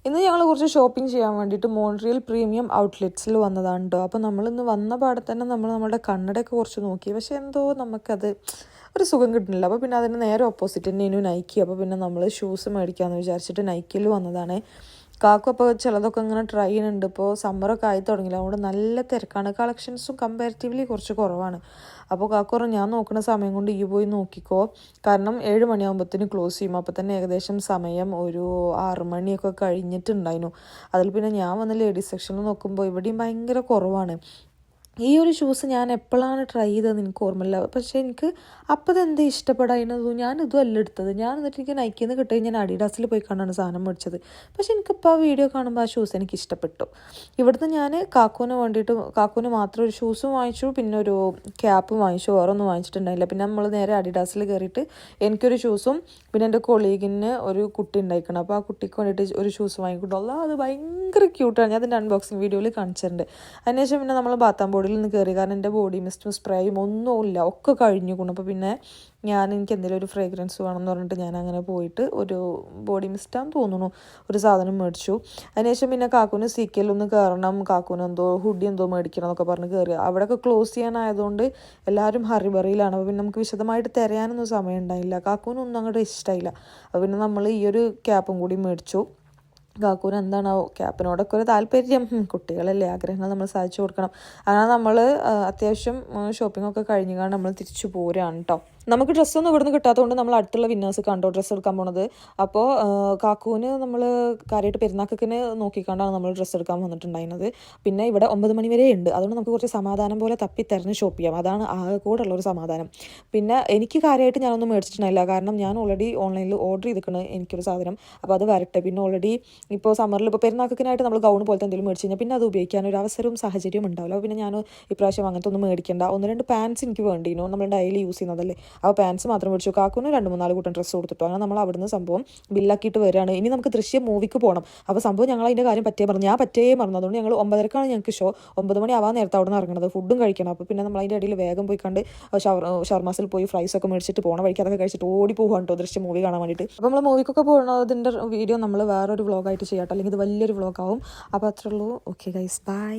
ഇന്ന് ഞങ്ങൾ കുറച്ച് ഷോപ്പിംഗ് ചെയ്യാൻ വേണ്ടിയിട്ട് മോൺട്രിയൽ പ്രീമിയം ഔട്ട്ലെറ്റ്സിൽ വന്നതാണ് കേട്ടോ. അപ്പോൾ നമ്മളിന്ന് വന്ന പാടെ തന്നെ നമ്മുടെ കണ്ണടയൊക്കെ കുറച്ച് നോക്കി, പക്ഷേ എന്തോ നമുക്കത് ഒരു സുഖം കിട്ടുന്നില്ല. അപ്പോൾ പിന്നെ അതിന് നേരെ ഓപ്പോസിറ്റ് തന്നെയാണ് നൈക്കി. അപ്പോൾ പിന്നെ നമ്മൾ ഷൂസ് മേടിക്കാമെന്ന് വിചാരിച്ചിട്ട് നൈക്കിയിൽ വന്നതാണ്. കാക്കു അപ്പോൾ ചിലതൊക്കെ ഇങ്ങനെ ട്രൈ ചെയ്യുന്നുണ്ട്. ഇപ്പോൾ സമ്മറൊക്കെ ആയി തുടങ്ങില്ല, അതുകൊണ്ട് നല്ല തിരക്കാണ്. കളക്ഷൻസും കമ്പാരിറ്റീവ്ലി കുറച്ച് കുറവാണ്. അപ്പോൾ കാക്കു പറഞ്ഞു ഞാൻ നോക്കുന്ന സമയം കൊണ്ട് ഈ പോയി നോക്കിക്കോ, കാരണം 7 മണിയാകുമ്പോഴത്തേന് ക്ലോസ് ചെയ്യും. അപ്പോൾ തന്നെ ഏകദേശം സമയം ഒരു 6 മണിയൊക്കെ കഴിഞ്ഞിട്ടുണ്ടായിരുന്നു. അതിൽ പിന്നെ ഞാൻ വന്ന് ലേഡീസ് സെക്ഷനിൽ നോക്കുമ്പോൾ ഇവിടെയും ഭയങ്കര കുറവാണ്. ഈ ഒരു ഷൂസ് ഞാൻ എപ്പോഴാണ് ട്രൈ ചെയ്തതെന്ന് എനിക്ക് ഓർമ്മയില്ല, പക്ഷേ എനിക്ക് അപ്പോൾ ഇതെന്താ ഇഷ്ടപ്പെടാതിരുന്നത്. ഞാനിതും അല്ല എടുത്തത്. ഞാൻ എന്നിട്ട് എനിക്ക് നൈക്കിൽ നിന്ന് കിട്ടുകയും ഞാൻ അഡിഡാസിൽ പോയി കണ്ടാണ് സാധനം മേടിച്ചത്. പക്ഷേ എനിക്കിപ്പോൾ ആ വീഡിയോ കാണുമ്പോൾ ആ ഷൂസ് എനിക്ക് ഇഷ്ടപ്പെട്ടു. ഇവിടുന്ന് ഞാൻ കാക്കുവിന് മാത്രം ഒരു ഷൂസും വാങ്ങിച്ചു, പിന്നെ ഒരു ക്യാപ്പും വാങ്ങിച്ചു, വേറെ ഒന്നും വാങ്ങിച്ചിട്ടുണ്ടായില്ല. പിന്നെ നമ്മൾ നേരെ അഡിഡാസിൽ കയറിയിട്ട് എനിക്കൊരു ഷൂസും പിന്നെ എൻ്റെ കൊളീഗിന് ഒരു കുട്ടി ഉണ്ടായിരിക്കണം, അപ്പോൾ ആ കുട്ടിക്ക് വേണ്ടിയിട്ട് ഒരു ഷൂസ് വാങ്ങിക്കൊണ്ടുള്ള അത് ഭയങ്കര ക്യൂട്ടാണ്. ഞാൻ അതിൻ്റെ അൺബോക്സിങ് വീഡിയോയിൽ കാണിച്ചിട്ടുണ്ട്. അതിനുശേഷം പിന്നെ നമ്മൾ ബാത്താം ബോർഡിൽ നിന്ന് കയറി, കാരണം എൻ്റെ ബോഡി മിസ്റ്റും സ്പ്രേയും ഒന്നുമില്ല, ഒക്കെ കഴിഞ്ഞു കൊണ്ട്. അപ്പോൾ പിന്നെ എനിക്ക് എന്തെങ്കിലും ഒരു ഫ്രേഗ്രൻസ് വേണമെന്ന് പറഞ്ഞിട്ട് ഞാൻ അങ്ങനെ പോയിട്ട് ഒരു ബോഡി മിസ്റ്റാന്ന് തോന്നുന്നു ഒരു സാധനം മേടിച്ചു. അതിനുശേഷം പിന്നെ കാക്കുവിന് സീക്കയിലൊന്ന് കയറണം, കാക്കുവിന് എന്തോ ഹുഡി എന്തോ മേടിക്കണം എന്നൊക്കെ പറഞ്ഞ് കയറി. അവിടെയൊക്കെ ക്ലോസ് ചെയ്യാനായതുകൊണ്ട് എല്ലാവരും ഹറിബറിയിലാണ്. അപ്പോൾ പിന്നെ നമുക്ക് വിശദമായിട്ട് തിരയാനൊന്നും സമയം ഉണ്ടായില്ല. കാക്കുവിനൊന്നും അങ്ങോട്ട് ഇഷ്ടമായില്ല. അപ്പോൾ പിന്നെ നമ്മൾ ഈ ഒരു ക്യാപ്പും കൂടി മേടിച്ചു. കാക്കൂന് എന്താണാവോ ക്യാപ്പിനോടൊക്കെ ഒരു താല്പര്യം, കുട്ടികളല്ലേ, ആഗ്രഹങ്ങൾ നമ്മൾ സാധിച്ചു കൊടുക്കണം. അങ്ങനെ നമ്മൾ അത്യാവശ്യം ഷോപ്പിംഗ് ഒക്കെ കഴിഞ്ഞാണ് നമ്മൾ തിരിച്ചു പോരുകയാണ് കേട്ടോ. നമുക്ക് ഡ്രസ്സൊന്നും ഇവിടുന്ന് കിട്ടാത്തതുകൊണ്ട് നമ്മൾ അടുത്തുള്ള വിന്നേഴ്സ് കണ്ടോ ഡ്രസ്സ് എടുക്കാൻ പോണത്. അപ്പോൾ കാക്കൂന് നമ്മൾ കാര്യമായിട്ട് പെരുന്നാക്കിന് നോക്കിക്കാണ്ടാണ് നമ്മൾ ഡ്രസ്സ് എടുക്കാൻ വന്നിട്ടുണ്ടായിരുന്നത്. പിന്നെ ഇവിടെ 9 മണി വരെ ഉണ്ട്, അതുകൊണ്ട് നമുക്ക് കുറച്ച് സമാധാനം പോലെ തപ്പി തിരഞ്ഞ് ഷോപ്പ് ചെയ്യാം. അതാണ് ആകെ കൂടെ ഉള്ളൊരു സമാധാനം. പിന്നെ എനിക്ക് കാര്യമായിട്ട് ഞാനൊന്നും മേടിച്ചിട്ടുണ്ടായില്ല, കാരണം ഞാൻ ഓൾറെഡി ഓൺലൈനിൽ ഓർഡർ ചെയ്തിരിക്കണം എനിക്കൊരു സാധനം. അപ്പോൾ അത് വരട്ടെ. പിന്നെ ഓൾറെഡി ഇപ്പോൾ സമ്മറിൽ ഇപ്പോൾ പെരുന്നാക്കിനായിട്ട് നമ്മൾ ഗൗൺ പോലത്തെ എന്തെങ്കിലും മേടിച്ച് കഴിഞ്ഞാൽ പിന്നെ അത് ഉപയോഗിക്കാനൊരു അവസരവും സാഹചര്യവും ഉണ്ടാവില്ല. പിന്നെ ഞാൻ ഇപ്രാവശ്യം അങ്ങനത്തെ ഒന്നും മേടിക്കേണ്ട. 1-2 പാൻസ് എനിക്ക് വേണ്ടിയിരുന്നു, നമ്മൾ ഡെയിലി യൂസ് ചെയ്യുന്നതല്ലേ. അപ്പോൾ പാൻസ് മാത്രം മേടിച്ചു. കാക്കുവിന് 3-4 കൂട്ടം ഡ്രസ്സ് കൊടുത്തിട്ടു. അങ്ങനെ നമ്മൾ അവിടുന്ന് സംഭവം ബില്ലാക്കിയിട്ട് വരികയാണ്. ഇനി നമുക്ക് ദൃശ്യം മൂവിക്ക് പോകണം. അപ്പോൾ സംഭവം ഞങ്ങൾ അതിൻ്റെ കാര്യം ഞാൻ പറ്റേ മറന്നു. അതുകൊണ്ട് ഞങ്ങൾ 9:30 ഞങ്ങൾക്ക് ഷോ. 9 മണി ആവാൻ നേരത്തെ അവിടെ നിന്ന് ഇറങ്ങുന്നത്. ഫുഡും കഴിക്കണം. അപ്പോൾ പിന്നെ നമ്മൾ അതിൻ്റെ ഇടയിൽ വേഗം പോയി കണ്ട് ഷവർമാസിൽ പോയി ഫ്രൈസൊക്കെ മേടിച്ചിട്ട് പോകണ വഴിക്ക് അതൊക്കെ കഴിച്ചിട്ട് ഓടി പോകാൻ കേട്ടോ ദൃശ്യം മൂവി കാണാൻ വേണ്ടിയിട്ട്. അപ്പോൾ നമ്മൾ മൂവിക്കൊക്കെ പോകുന്നതിൻ്റെ വീഡിയോ നമ്മൾ വേറൊരു വ്ളോഗായിട്ട് ചെയ്യാട്ടോ, അല്ലെങ്കിൽ ഇത് വലിയൊരു വ്ളോഗാവും. അപ്പോൾ അത്രേ ഉള്ളൂ. Okay guys, by.